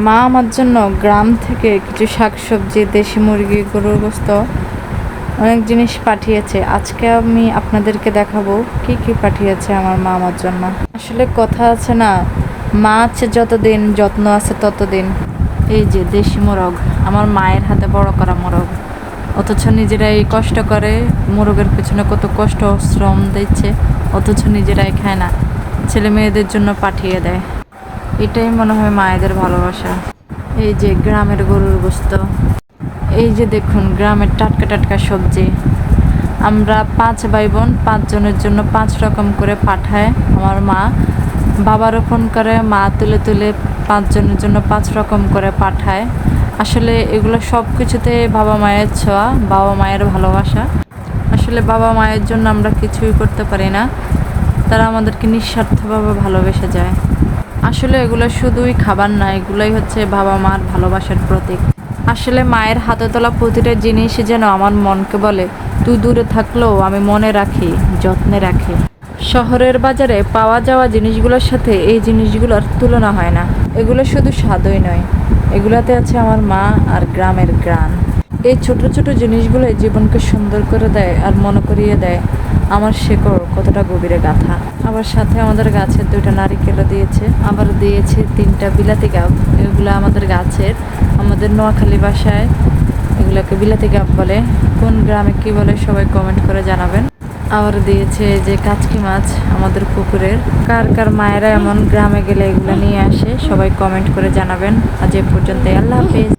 মা আমার জন্য গ্রাম থেকে কিছু শাকসবজি, দেশি মুরগি, গরুর গোস্ত অনেক জিনিস পাঠিয়েছে। আজকে আমি আপনাদেরকে দেখাবো কি কি পাঠিয়েছে আমার মা আমার জন্য। আসলে কথা আছে না, মা আছে যতদিন, যত্ন আছে ততদিন। এই যে দেশি মোরগ, আমার মায়ের হাতে বড় করা মোরগ, অথচ নিজেরাই কষ্ট করে মোরগের পেছনে কত কষ্ট শ্রম দিচ্ছে, অথচ নিজেরাই খায় না, ছেলে মেয়েদের জন্য পাঠিয়ে দেয়। এটাই মনে হয় মায়েদের ভালোবাসা। এই যে গ্রামের গরুর গোস্ত, এই যে দেখুন গ্রামের টাটকা টাটকা সবজি। আমরা 5 ভাই বোন, 5 জনের জন্য 5 রকম করে পাঠায় আমার মা। বাবারও ফোন করে, মা তুলে তুলে 5 জনের জন্য 5 রকম করে পাঠায়। আসলে এগুলো সব কিছুতে বাবা মায়ের ছোঁয়া, বাবা মায়ের ভালোবাসা। আসলে বাবা মায়ের জন্য আমরা কিছুই করতে পারি না, তারা আমাদেরকে নিঃস্বার্থভাবে ভালোবেসে যায়। আসলে এগুলো শুধুই খাবার না, এগুলোই হচ্ছে বাবা মার ভালোবাসার প্রতীক। আসলে মায়ের হাতে তোলা প্রতিটা জিনিস যেন আমার মনকে বলে, তুই দূরে থাকলেও আমি মনে রাখি, যত্নে রাখি। শহরের বাজারে পাওয়া যাওয়া জিনিসগুলোর সাথে এই জিনিসগুলোর তুলনা হয় না। এগুলো শুধু স্বাদই নয়, এগুলাতে আছে আমার মা আর গ্রামের গ্রান। এই ছোট ছোট জিনিসগুলোই জীবনকে সুন্দর করে দেয় আর মনে করিয়ে দেয় আমার শেকড় কতটা গভীরে গাঁথা। আবার সাথে আমাদের গাছের 2টা নারিকেলও দিয়েছে, আবার দিয়েছে 3টা বিলাতি গাছ। এগুলো আমাদের গাছের, আমাদের নোয়াখালী ভাষায় এগুলোকে বিলাতি গাছ বলে। কোন গ্রামে কি বলে সবাই কমেন্ট করে জানাবেন। আবার দিয়েছে যে কাচকি মাছ আমাদের পুকুরের। কার কার মায়েরা এমন গ্রামে গেলে এগুলো নিয়ে আসে সবাই কমেন্ট করে জানাবেন। আজ এ পর্যন্ত, আল্লাহ হাফেজ।